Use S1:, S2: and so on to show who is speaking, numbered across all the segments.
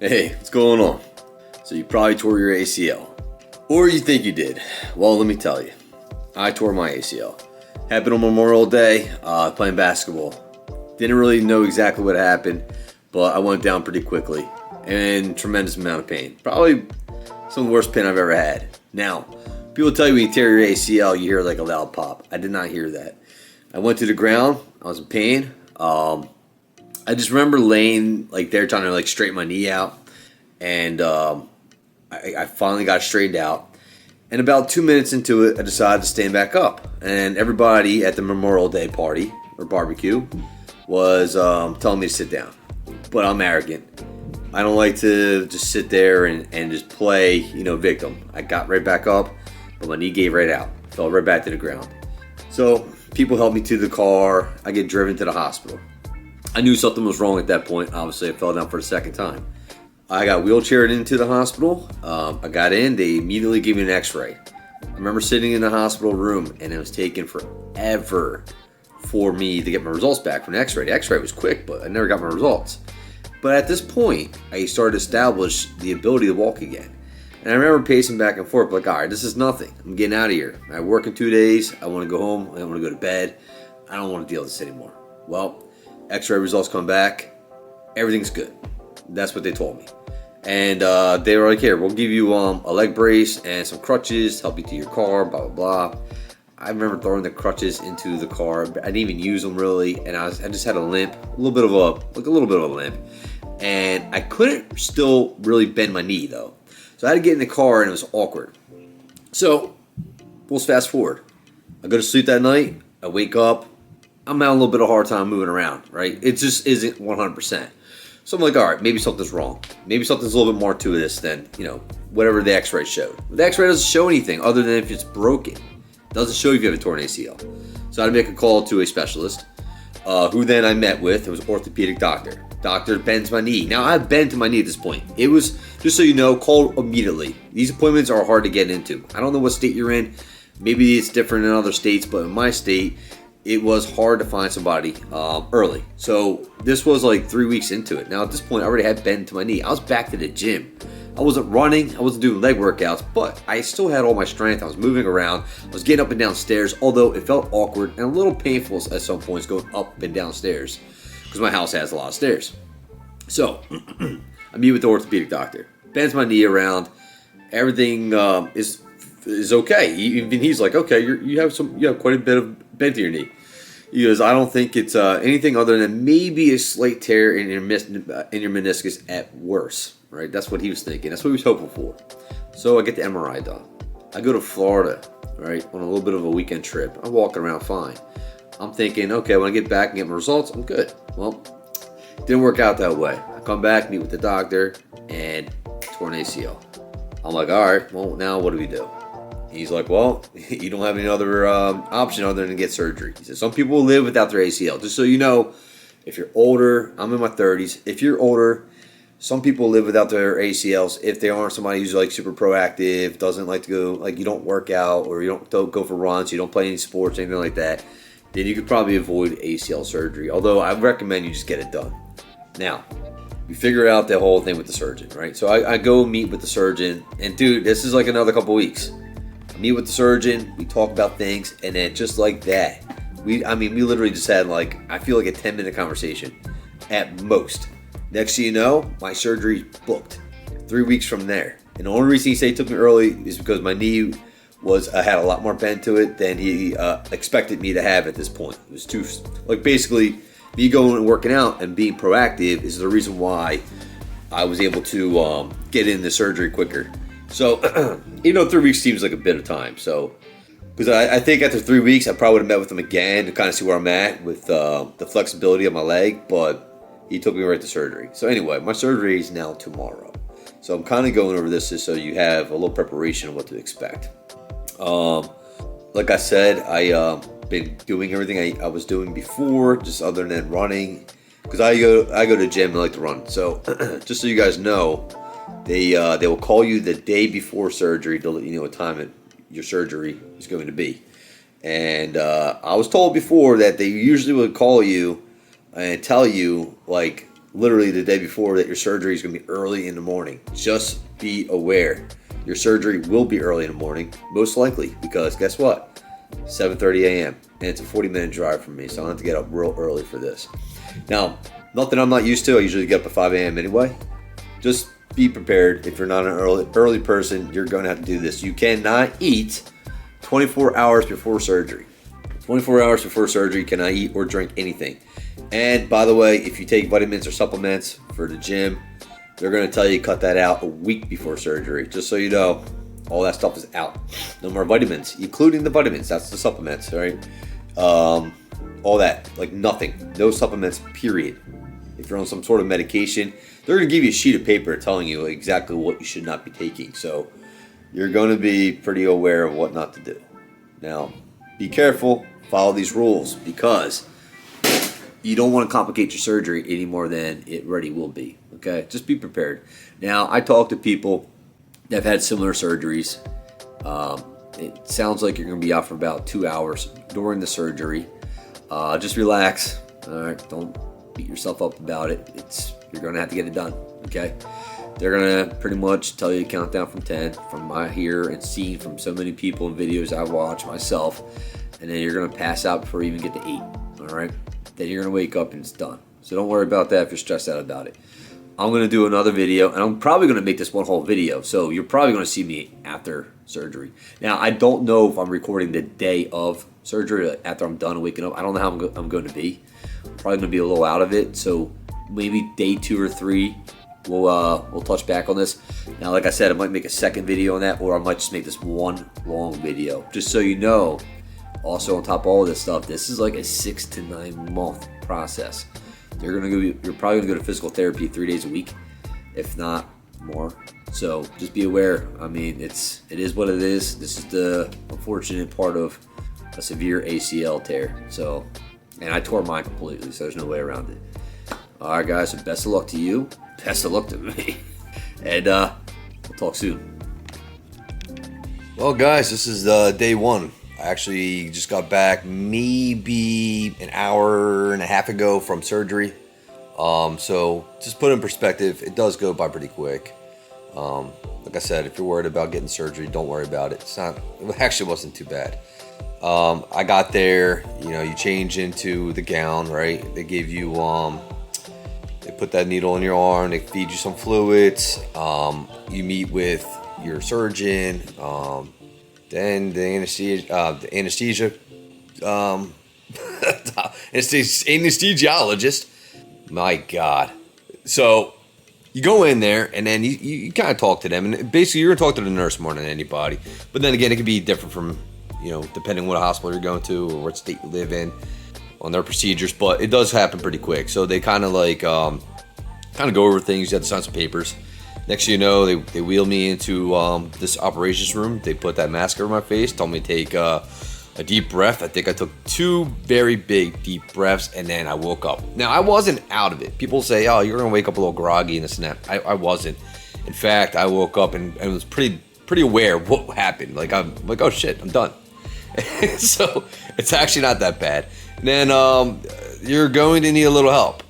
S1: Hey, what's going on? So you probably tore your ACL. Or you think you did. Well, let me tell you. I tore my ACL. Happened on Memorial Day, playing basketball. Didn't really know exactly what happened, but I went down pretty quickly. And tremendous amount of pain. Probably some of the worst pain I've ever had. Now, people tell you when you tear your ACL, you hear like a loud pop. I did not hear that. I went to the ground. I was in pain. I just remember laying like there trying to like straighten my knee out, and I finally got straightened out. And about 2 minutes into it, I decided to stand back up. And everybody at the Memorial Day party or barbecue was telling me to sit down. But I'm arrogant. I don't like to just sit there and just play, victim. I got right back up, but my knee gave right out. Fell right back to the ground. So people helped me to the car. I get driven to the hospital. I knew something was wrong at that point. Obviously, I fell down for the second time. I got wheelchaired into the hospital. I got in. They immediately gave me an x-ray. I remember sitting in the hospital room, and it was taking forever for me to get my results back from the x-ray. The x-ray was quick, but I never got my results. But at this point, I started to establish the ability to walk again. And I remember pacing back and forth, like, all right, this is nothing. I'm getting out of here. I work in 2 days. I want to go home. I want to go to bed. I don't want to deal with this anymore. Well, x-ray results come back. Everything's good. That's what they told me. And they were like, here, we'll give you a leg brace and some crutches, help you to your car, blah, blah, blah. I remember throwing the crutches into the car. I didn't even use them really. And I just had a limp, a little bit of a limp. And I couldn't still really bend my knee though. So I had to get in the car and it was awkward. So let's fast forward. I go to sleep that night. I wake up. I'm having a little bit of a hard time moving around, right? It just isn't 100%. So I'm like, all right, maybe something's wrong. Maybe something's a little bit more to this than, whatever the x-ray showed. But the x-ray doesn't show anything other than if it's broken. It doesn't show if you have a torn ACL. So I had to make a call to a specialist, who then I met with. It was orthopedic doctor. Doctor bends my knee. Now, I've bent to my knee at this point. It was, just so you know, call immediately. These appointments are hard to get into. I don't know what state you're in. Maybe it's different in other states, but in my state, it was hard to find somebody early. So this was like 3 weeks into it. Now, at this point, I already had bent to my knee. I was back to the gym. I wasn't running. I wasn't doing leg workouts, but I still had all my strength. I was moving around. I was getting up and down stairs, although it felt awkward and a little painful at some points going up and down stairs, because my house has a lot of stairs. So I meet with the orthopedic doctor. Bends my knee around. Everything is okay. Even he's like, okay, you have quite a bit of bend to your knee. He goes, I don't think it's anything other than maybe a slight tear in your meniscus at worst. Right? That's what he was thinking. That's what he was hoping for. So I get the MRI done. I go to Florida, right, on a little bit of a weekend trip. I'm walking around fine. I'm thinking, okay, when I get back and get my results, I'm good. Well, didn't work out that way. I come back, meet with the doctor, and torn ACL. I'm like, all right, well, now what do we do? He's like, well, you don't have any other option other than get surgery. He says, some people live without their ACL. Just so you know, if you're older, I'm in my 30s. If you're older, some people live without their ACLs if they aren't somebody who's like super proactive, doesn't like to go, like you don't work out or you don't go for runs, you don't play any sports, anything like that. Then you could probably avoid ACL surgery. Although I recommend you just get it done. Now, you figure out the whole thing with the surgeon, right? So I go meet with the surgeon, and dude, this is like another couple weeks. I meet with the surgeon, we talk about things, and then just like that, we literally just had like, I feel like a 10-minute conversation at most. Next thing you know, my surgery booked 3 weeks from there. And the only reason he said he took me early is because my knee had a lot more bend to it than he expected me to have at this point. It was too, like basically, me going and working out and being proactive is the reason why I was able to get in the surgery quicker. So, 3 weeks seems like a bit of time. So, because I think after 3 weeks, I probably would have met with him again to kind of see where I'm at with the flexibility of my leg, but he took me right to surgery. So anyway, my surgery is now tomorrow. So I'm kind of going over this just so you have a little preparation of what to expect. Like I said, I been doing everything I was doing before, just other than running, because I go to the gym and I like to run. So just so you guys know, they will call you the day before surgery to let you know what time your surgery is going to be. And I was told before that they usually would call you and tell you like literally the day before that your surgery is going to be early in the morning. Just be aware. Your surgery will be early in the morning, most likely, because guess what? 7:30 a.m. and it's a 40-minute drive from me, so I have to get up real early for this. Now, nothing I'm not used to. I usually get up at 5 a.m. anyway. Just be prepared. If you're not an early person, you're going to have to do this. You cannot eat 24 hours before surgery. 24 hours before surgery, you cannot eat or drink anything. And by the way, if you take vitamins or supplements for the gym, they're going to tell you cut that out a week before surgery. Just so you know, all that stuff is out. No more vitamins, including the vitamins. That's the supplements, right? All that, like nothing. No supplements, period. If you're on some sort of medication, they're going to give you a sheet of paper telling you exactly what you should not be taking. So you're going to be pretty aware of what not to do. Now, be careful. Follow these rules because you don't want to complicate your surgery any more than it already will be. Okay? Just be prepared. Now, I talk to people that have had similar surgeries. It sounds like you're going to be out for about 2 hours during the surgery. Just relax. All right? Don't beat yourself up about it. You're going to have to get it done. Okay? They're going to pretty much tell you to count down from 10 from my hear and seen from so many people and videos I watch myself. And then you're going to pass out before you even get to 8. All right? Then you're going to wake up and it's done. So don't worry about that if you're stressed out about it. I'm going to do another video, and I'm probably going to make this one whole video. So you're probably going to see me after surgery. Now, I don't know if I'm recording the day of surgery, like after I'm done waking up. I don't know how I'm going to be. I'm probably going to be a little out of it. So maybe day 2 or 3, we'll touch back on this. Now, like I said, I might make a second video on that, or I might just make this one long video. Just so you know, also on top of all of this stuff, this is like a 6 to 9 month process. You're probably gonna go to physical therapy 3 days a week, if not more. So just be aware. I mean, it is what it is. This is the unfortunate part of a severe ACL tear. So, and I tore mine completely, so there's no way around it. All right, guys. So best of luck to you. Best of luck to me. And we'll talk soon. Well, guys, this is day 1. I actually just got back maybe an hour and a half ago from surgery. So just put in perspective, it does go by pretty quick. Like I said, if you're worried about getting surgery, don't worry about it. It actually wasn't too bad. I got there, you change into the gown, right? They gave you, they put that needle in your arm, they feed you some fluids, you meet with your surgeon, then the anesthesiologist. My God. So you go in there and then you kind of talk to them, and basically you're gonna talk to the nurse more than anybody. But then again, it can be different from, depending on what hospital you're going to or what state you live in on their procedures. But it does happen pretty quick. So they kind of go over things. You have to sign some papers. Next thing you know, they wheel me into this operations room. They put that mask over my face, told me to take a deep breath. I think I took 2 very big deep breaths, and then I woke up. Now, I wasn't out of it. People say, oh, you're going to wake up a little groggy and this and that. I wasn't. In fact, I woke up and was pretty aware of what happened. I'm like, oh shit, I'm done. So it's actually not that bad. And then you're going to need a little help.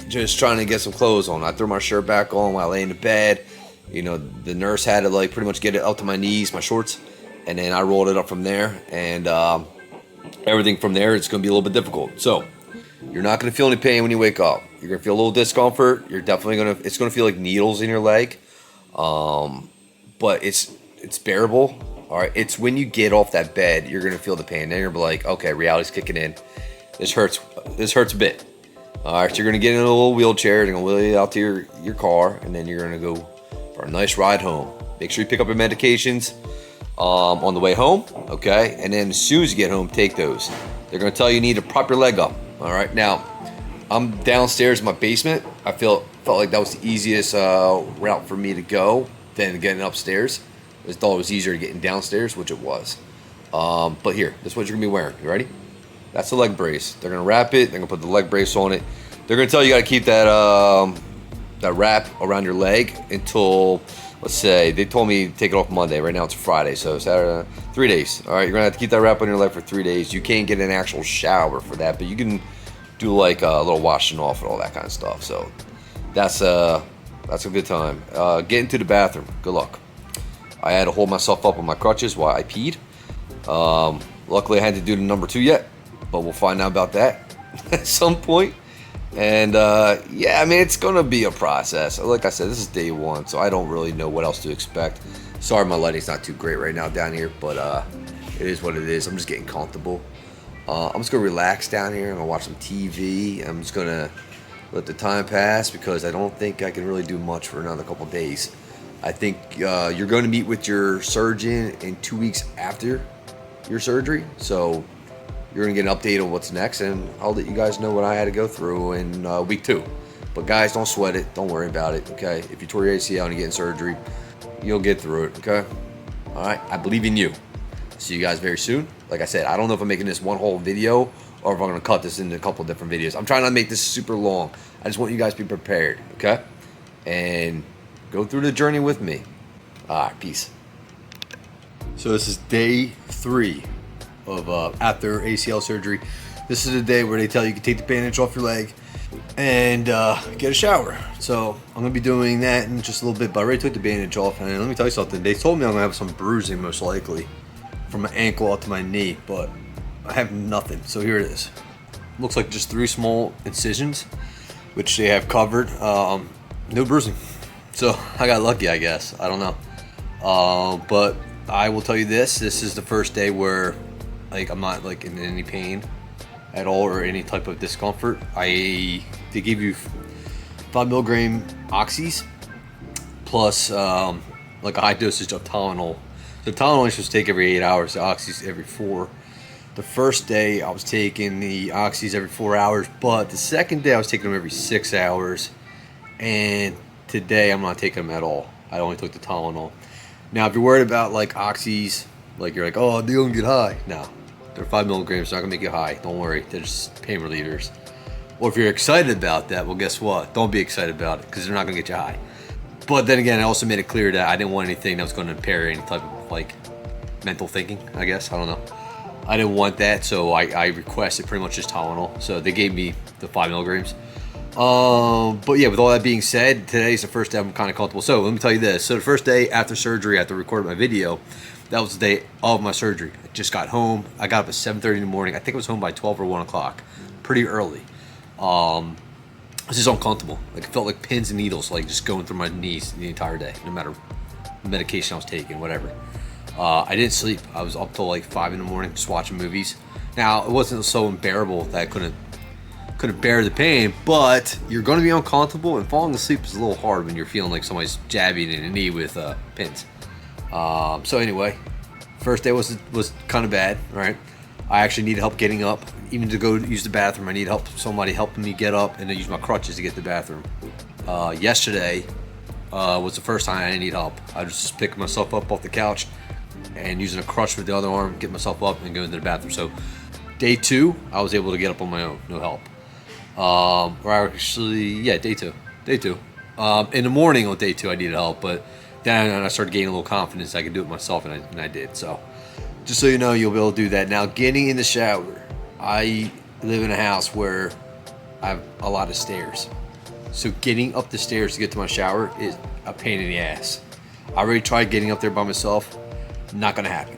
S1: Just trying to get some clothes on. I threw my shirt back on while laying in bed. The nurse had to pretty much get it up to my knees, my shorts, and then I rolled it up from there. And everything from there, it's going to be a little bit difficult. So you're not going to feel any pain when you wake up. You're going to feel a little discomfort. You're definitely it's going to feel like needles in your leg, but it's bearable. All right, it's when you get off that bed, you're going to feel the pain. Then you're going to be like, okay, reality's kicking in. This hurts a bit. All right, so you're going to get in a little wheelchair. They're going to wheel you out to your car, and then you're going to go for a nice ride home. Make sure you pick up your medications on the way home, okay? And then as soon as you get home, take those. They're going to tell you need to prop your leg up, all right? Now, I'm downstairs in my basement. I felt like that was the easiest route for me to go than getting upstairs. I thought it was easier getting downstairs, which it was. But here, this is what you're going to be wearing. You ready? That's the leg brace. They're going to wrap it. They're going to put the leg brace on it. They're going to tell you got to keep that wrap around your leg until, let's say, they told me to take it off Monday. Right now it's Friday, so Saturday, 3 days. All right, you're going to have to keep that wrap on your leg for 3 days. You can't get an actual shower for that, but you can do a little washing off and all that kind of stuff. So that's a good time. Getting to the bathroom, good luck. I had to hold myself up on my crutches while I peed. Luckily, I hadn't to do the number 2 yet, but we'll find out about that at some point. And yeah, I mean, it's gonna be a process. Like I said, this is day 1, so I don't really know what else to expect. Sorry, my lighting's not too great right now down here, but it is what it is. I'm just getting comfortable. I'm just gonna relax down here. I'm gonna watch some TV. I'm just gonna let the time pass because I don't think I can really do much for another couple days. I think you're going to meet with your surgeon in 2 weeks after your surgery, so you're going to get an update on what's next, and I'll let you guys know what I had to go through in week 2. But guys, don't sweat it. Don't worry about it, okay? If you tore your ACL and you're getting surgery, you'll get through it, okay? All right, I believe in you. See you guys very soon. Like I said, I don't know if I'm making this one whole video or if I'm going to cut this into a couple of different videos. I'm trying not to make this super long. I just want you guys to be prepared, okay? And go through the journey with me. All right, peace. So this is day 3 of after ACL surgery. This is the day where they tell you can take the bandage off your leg and get a shower. So I'm going to be doing that in just a little bit, but I already took the bandage off. And let me tell you something. They told me I'm going to have some bruising most likely from my ankle up to my knee, but I have nothing. So here it is. Looks like just 3 small incisions, which they have covered. No bruising. So I got lucky, I guess. I don't know. But I will tell you this is the first day where like I'm not like in any pain at all or any type of discomfort. They give you 5 milligram oxys plus like a high dosage of Tylenol. So Tylenol you're supposed to take every 8 hours, the oxys every 4. The first day I was taking the oxys every 4 hours, but the second day I was taking them every 6 hours, and today I'm not taking them at all. I only took the Tylenol. Now, if you're worried about like oxys, like you're like, oh, they don't get high. No, they're 5 milligrams. They're not gonna make you high. Don't worry. They're just pain relievers. Or if you're excited about that, well, guess what? Don't be excited about it because they're not gonna get you high. But then again, I also made it clear that I didn't want anything that was going to impair any type of like mental thinking. I guess I don't know. I didn't want that, so I requested pretty much just Tylenol. So they gave me the 5 milligrams. But yeah, with all that being said, today's the first day I'm kind of comfortable. So let me tell you this. So the first day after surgery, after recording my video, that was the day of my surgery. I just got home. I got up at 7:30 in the morning. I think I was home by 12 or 1 o'clock. Pretty early. I was just uncomfortable. Like it felt like pins and needles, like just going through my knees the entire day, no matter the medication I was taking, whatever. I didn't sleep. I was up till like 5 in the morning just watching movies. Now, it wasn't so unbearable that I couldn't bear the pain, but you're going to be uncomfortable, and falling asleep is a little hard when you're feeling like somebody's jabbing in the knee with pins. So anyway, first day was kind of bad, right? I actually needed help getting up. Even to go use the bathroom, I need help. Somebody helping me get up and then use my crutches to get to the bathroom. Yesterday was the first time I didn't need help. I was just picking myself up off the couch and using a crutch with the other arm, get myself up and go into the bathroom. So day 2, I was able to get up on my own, no help. Day 2. In the morning on day 2, I needed help, but then I started gaining a little confidence. I could do it myself, and I did. So just so you know, you'll be able to do that. Now, getting in the shower, I live in a house where I have a lot of stairs. So getting up the stairs to get to my shower is a pain in the ass. I already tried getting up there by myself. Not gonna happen.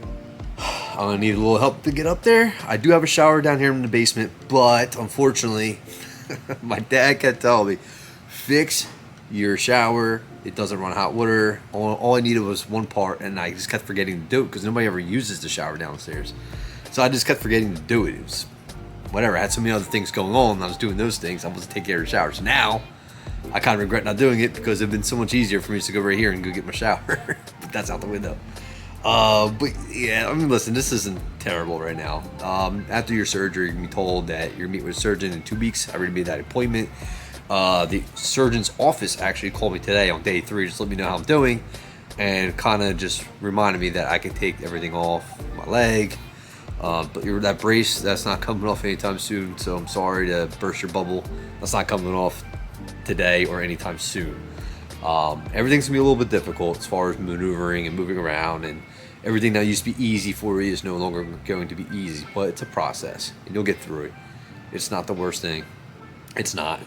S1: I'm gonna need a little help to get up there. I do have a shower down here in the basement, but unfortunately, my dad kept telling me, fix your shower. It doesn't run hot water. All I needed was one part, and I just kept forgetting to do it because nobody ever uses the shower downstairs. So I just kept forgetting to do it. It was whatever. I had so many other things going on, and I was doing those things. I wasn't taking care of the showers. Now, I kind of regret not doing it because it'd been so much easier for me to go right here and go get my shower. But that's out the window. But yeah, I mean, listen, this isn't terrible right now. After your surgery, you're gonna be told that you're meeting with a surgeon in 2 weeks. I already made that appointment. The surgeon's office actually called me today on day 3, just let me know how I'm doing, and kind of just reminded me that I can take everything off my leg. But that brace, that's not coming off anytime soon, so I'm sorry to burst your bubble. That's not coming off today or anytime soon. Everything's gonna be a little bit difficult as far as maneuvering and moving around, and everything that used to be easy for you is no longer going to be easy, but it's a process and you'll get through it. It's not the worst thing. It's not.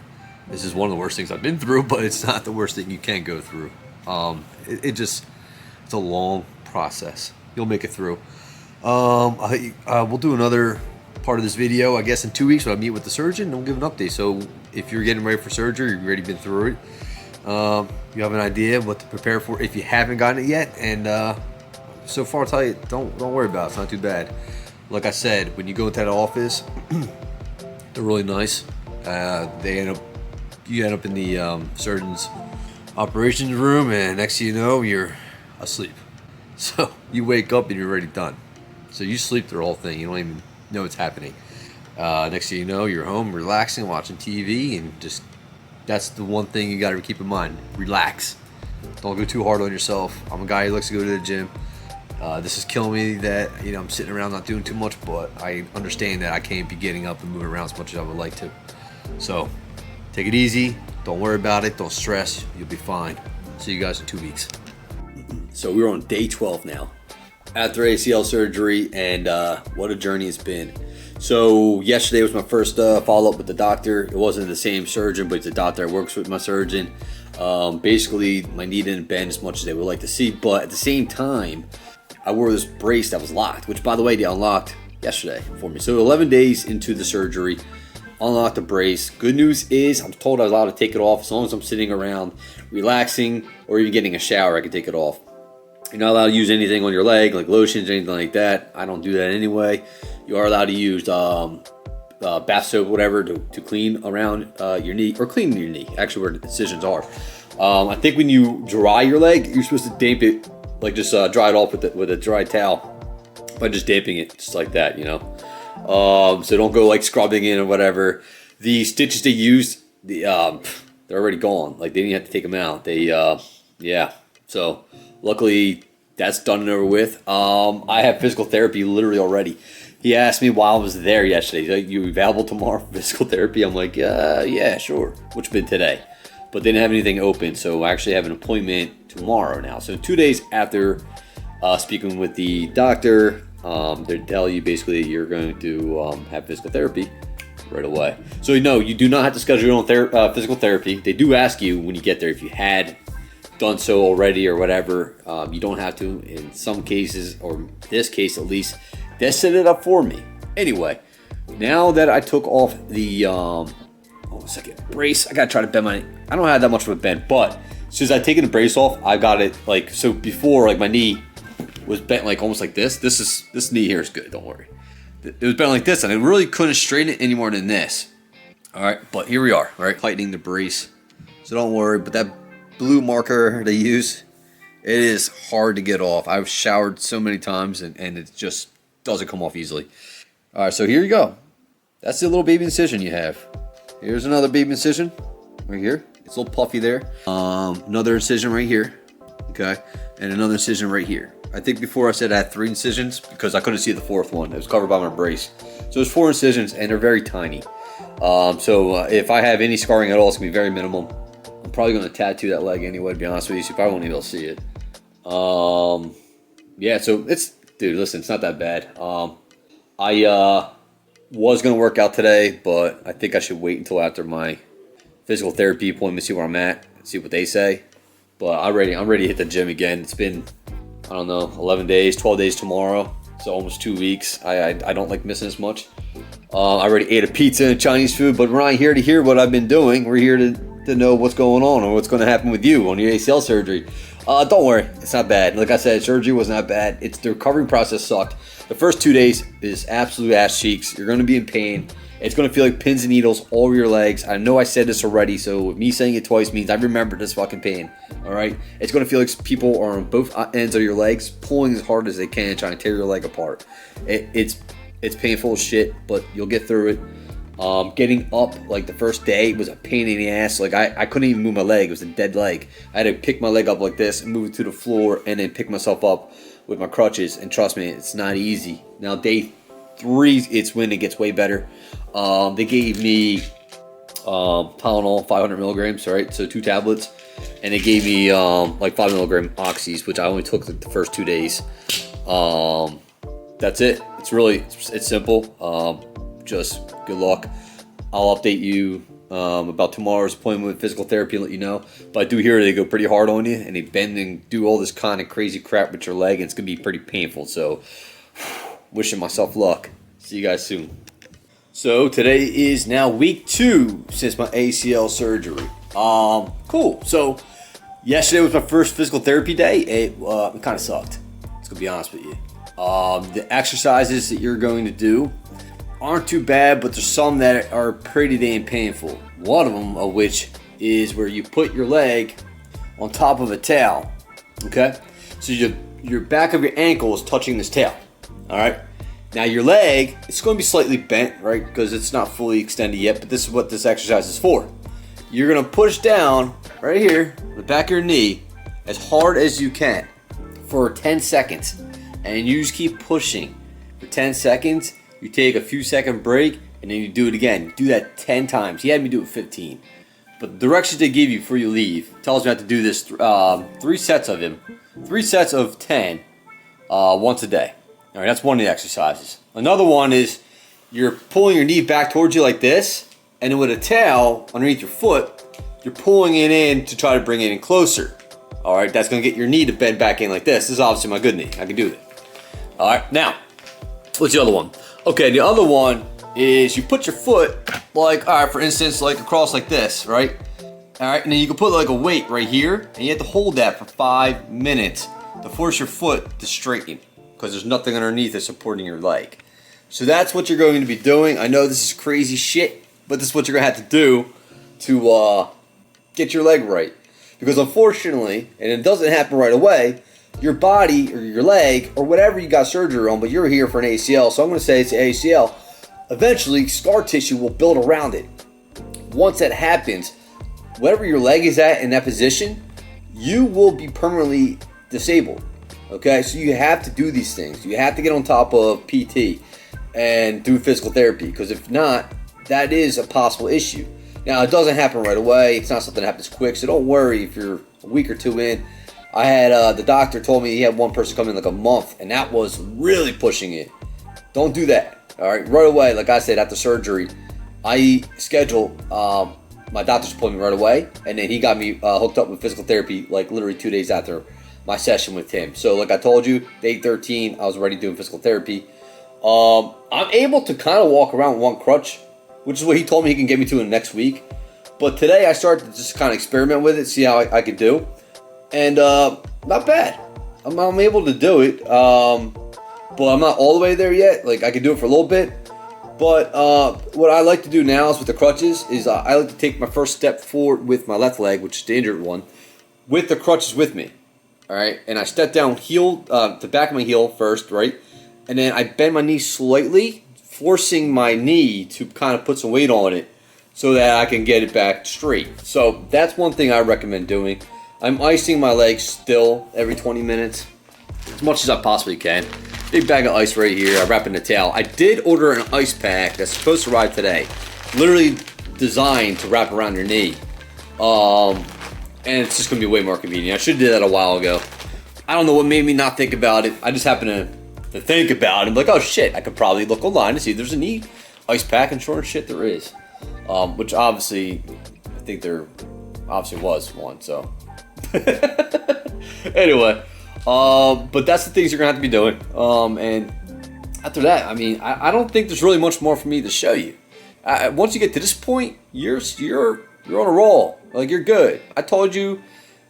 S1: This is one of the worst things I've been through, but it's not the worst thing you can go through. It's a long process. You'll make it through. We'll do another part of this video, I guess, in 2 weeks when I meet with the surgeon, and we'll give an update. So if you're getting ready for surgery, you've already been through it, you have an idea of what to prepare for if you haven't gotten it yet. And so far, I'll tell you, don't worry about it. It's not too bad. Like I said, when you go into that office, they're really nice. You end up in the surgeon's operations room, and next thing you know, you're asleep. So you wake up and you're already done. So you sleep through the whole thing. You don't even know what's happening. Next thing you know, you're home relaxing, watching TV, and just that's the one thing you got to keep in mind. Relax. Don't go too hard on yourself. I'm a guy who likes to go to the gym. This is killing me that I'm sitting around not doing too much, but I understand that I can't be getting up and moving around as much as I would like to. So take it easy. Don't worry about it. Don't stress. You'll be fine. See you guys in 2 weeks. So we're on day 12 now after ACL surgery, and what a journey it's been. So yesterday was my first follow-up with the doctor. It wasn't the same surgeon, but it's a doctor that works with my surgeon. Basically, my knee didn't bend as much as they would like to see, but at the same time, I wore this brace that was locked, which, by the way, they unlocked yesterday for me. So 11 days into the surgery, unlocked the brace. Good news is I'm told I was allowed to take it off as long as I'm sitting around relaxing or even getting a shower. I can take it off. You're not allowed to use anything on your leg, like lotions or anything like that. I don't do that anyway. You are allowed to use bath soap, whatever, to clean around your knee, or clean your knee, actually, where the incisions are. I think when you dry your leg, you're supposed to damp it, like just dry it off with a dry towel by just damping it, just like that, So don't go like scrubbing in or whatever. The stitches they used, they're already gone. Like, they didn't have to take them out. Yeah. So luckily that's done and over with. I have physical therapy literally already. He asked me while I was there yesterday, he's like, "You available tomorrow for physical therapy?" I'm like, yeah, sure. Which been today. But they didn't have anything open, so I actually have an appointment tomorrow now. So 2 days after speaking with the doctor, they tell you basically you're going to have physical therapy right away. So no, you do not have to schedule your own physical therapy. They do ask you when you get there if you had done so already or whatever. You don't have to in some cases, or this case at least. They set it up for me. Anyway, now that I took off the brace, I gotta try to bend my. I don't have that much of a bend, but since I've taken the brace off, I got it like so. Before, like, my knee was bent like almost like this. This knee here is good. Don't worry. It was bent like this, and I really couldn't straighten it any more than this. All right, but here we are. All right, tightening the brace. So don't worry. But that blue marker they use, it is hard to get off. I've showered so many times, and it just doesn't come off easily. All right, so here you go. That's the little baby incision you have. Here's another baby incision right here. It's a little puffy there. Another incision right here. Okay, and another incision right here. I think before I said I had 3 incisions because I couldn't see the 4th one. It was covered by my brace. So there's 4 incisions, and they're very tiny. So if I have any scarring at all, it's gonna be very minimal. I'm probably gonna tattoo that leg anyway, to be honest with you, so you probably won't even be able to see it. Yeah, so dude, listen, it's not that bad. I was gonna work out today, but I think I should wait until after my physical therapy appointment, see where I'm at, see what they say. But I'm ready to hit the gym again. It's been, I don't know, 11 days, 12 days tomorrow, so almost 2 weeks. I don't like missing as much. I already ate a pizza and Chinese food, but we're not here to hear what I've been doing. We're here to know what's going on or what's going to happen with you on your ACL surgery. Don't worry, it's not bad. Like I said, surgery was not bad. It's the recovery process sucked. The first 2 days is absolute ass cheeks. You're going to be in pain. It's going to feel like pins and needles all over your legs. I know I said this already, so me saying it twice means I remember this fucking pain. All right? It's going to feel like people are on both ends of your legs, pulling as hard as they can, trying to tear your leg apart. It's painful as shit, but you'll get through it. Getting up, like, the first day was a pain in the ass. Like, I couldn't even move my leg. It was a dead leg. I had to pick my leg up like this and move it to the floor and then pick myself up with my crutches. And trust me, it's not easy. Now, day 3, it's when it gets way better. They gave me Tylenol, 500 milligrams, right? So 2 tablets. And they gave me like 5 milligram oxys, which I only took the first 2 days. That's it. It's simple. Just good luck. I'll update you about tomorrow's appointment with physical therapy and let you know. But I do hear they go pretty hard on you and they bend and do all this kind of crazy crap with your leg, and it's going to be pretty painful. So, wishing myself luck. See you guys soon. So today is now week 2 since my ACL surgery. Cool. So yesterday was my first physical therapy day. It kind of sucked. Let's go be honest with you. The exercises that you're going to do aren't too bad, but there's some that are pretty damn painful. One of them, of which is where you put your leg on top of a towel. Okay, so your back of your ankle is touching this towel. All right. Now your leg, it's going to be slightly bent, right? Because it's not fully extended yet. But this is what this exercise is for. You're going to push down right here, the back of your knee, as hard as you can for 10 seconds. And you just keep pushing for 10 seconds. You take a few second break, and then you do it again. You do that 10 times. He had me do it 15. But the directions they give you before you leave tells you how to do this 3 sets of him. 3 sets of 10 once a day. All right, that's one of the exercises. Another one is you're pulling your knee back towards you like this, and then with a towel underneath your foot, you're pulling it in to try to bring it in closer. All right, that's going to get your knee to bend back in like this. This is obviously my good knee. I can do that. All right, now, what's the other one? Okay, the other one is you put your foot like, all right, for instance, like across like this, right? All right, and then you can put like a weight right here, and you have to hold that for 5 minutes to force your foot to straighten, because there's nothing underneath that's supporting your leg. So that's what you're going to be doing. I know this is crazy shit, but this is what you're going to have to do to get your leg right. Because unfortunately, and it doesn't happen right away, your body or your leg or whatever you got surgery on, but you're here for an ACL, so I'm going to say it's the ACL. Eventually, scar tissue will build around it. Once that happens, whatever your leg is at in that position, you will be permanently disabled. Okay, so you have to do these things. You have to get on top of PT and do physical therapy, because if not, that is a possible issue. Now, it doesn't happen right away. It's not something that happens quick, so don't worry if you're a week or 2 in. I had, the doctor told me he had one person come in like a month, and that was really pushing it. Don't do that, all right? Right away, like I said, after surgery, I scheduled my doctor's appointment right away, and then he got me hooked up with physical therapy like literally 2 days after my session with him. So like I told you, day 13, I was already doing physical therapy. I'm able to kind of walk around with one crutch, which is what he told me he can get me to in the next week. But today I started to just kind of experiment with it, see how I could do. And not bad. I'm able to do it, but I'm not all the way there yet. Like, I can do it for a little bit. But what I like to do now is with the crutches is I like to take my first step forward with my left leg, which is the injured one, with the crutches with me. All right, and I step down the back of my heel first, right? And then I bend my knee slightly, forcing my knee to kind of put some weight on it so that I can get it back straight. So that's one thing I recommend doing. I'm icing my legs still every 20 minutes, as much as I possibly can. Big bag of ice right here. I wrap in a towel. I did order an ice pack that's supposed to arrive today, literally designed to wrap around your knee. And it's just going to be way more convenient. I should have did that a while ago. I don't know what made me not think about it. I just happened to think about it. I'm like, oh shit, I could probably look online to see if there's a knee ice pack, and sure as shit there is. Which obviously, I think there obviously was one, so. Anyway, but that's the things you're going to have to be doing. And after that, I mean, I don't think there's really much more for me to show you. Once you get to this point, you're on a roll. Like, you're good. I told you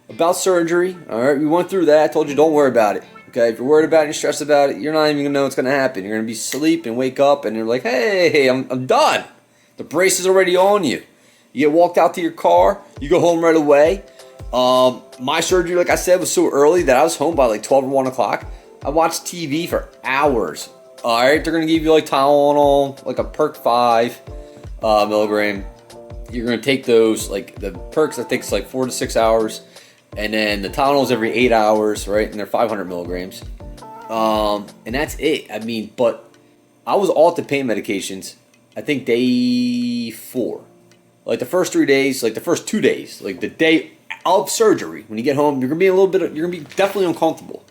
S1: about surgery. All right, we went through that. I told you don't worry about it. Okay, if you're worried about it, you're stressed about it, you're not even gonna know what's gonna happen. You're gonna be asleep and wake up, and you're like, hey, I'm done. The brace is already on you. You get walked out to your car. You go home right away. My surgery, like I said, was so early that I was home by like 12 or 1 o'clock. I watched TV for hours. All right, they're gonna give you like Tylenol, like a Perk 5 milligram. You're going to take those, like the Perks, I think it's like 4 to 6 hours. And then the Tylenols every 8 hours, right? And they're 500 milligrams. And that's it. I mean, but I was off the pain medications, I think day 4. Like the first 3 days, like the first 2 days, like the day of surgery, when you get home, you're going to be definitely uncomfortable.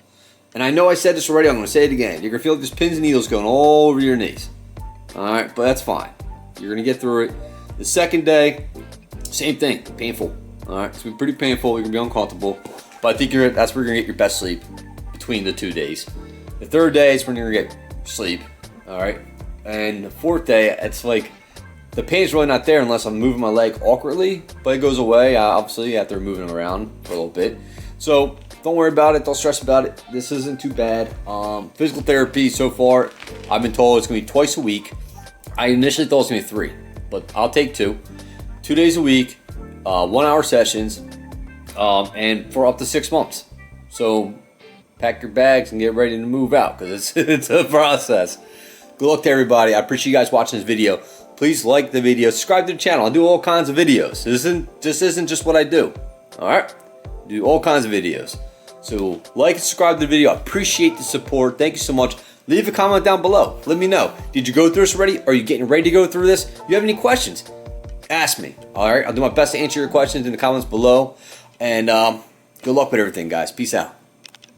S1: And I know I said this already, I'm going to say it again. You're going to feel like there's pins and needles going all over your knees. All right, but that's fine. You're going to get through it. The second day, same thing, painful. All right, it's been pretty painful. You're gonna be uncomfortable, but I think that's where you're gonna get your best sleep between the 2 days. The third day is when you're gonna get sleep. All right, and the fourth day, it's like the pain's really not there unless I'm moving my leg awkwardly, but it goes away obviously after moving around for a little bit. So don't worry about it. Don't stress about it. This isn't too bad. Physical therapy so far, I've been told it's gonna be twice a week. I initially thought it was gonna be 3, but I'll take 2. 2 days a week, 1 hour sessions, and for up to 6 months. So pack your bags and get ready to move out because it's a process. Good luck to everybody. I appreciate you guys watching this video. Please like the video, subscribe to the channel. I do all kinds of videos. This isn't just what I do. All right, I do all kinds of videos. So like and subscribe to the video. I appreciate the support. Thank you so much. Leave a comment down below. Let me know. Did you go through this already? Are you getting ready to go through this? If you have any questions, ask me. All right, I'll do my best to answer your questions in the comments below. And good luck with everything, guys. Peace out.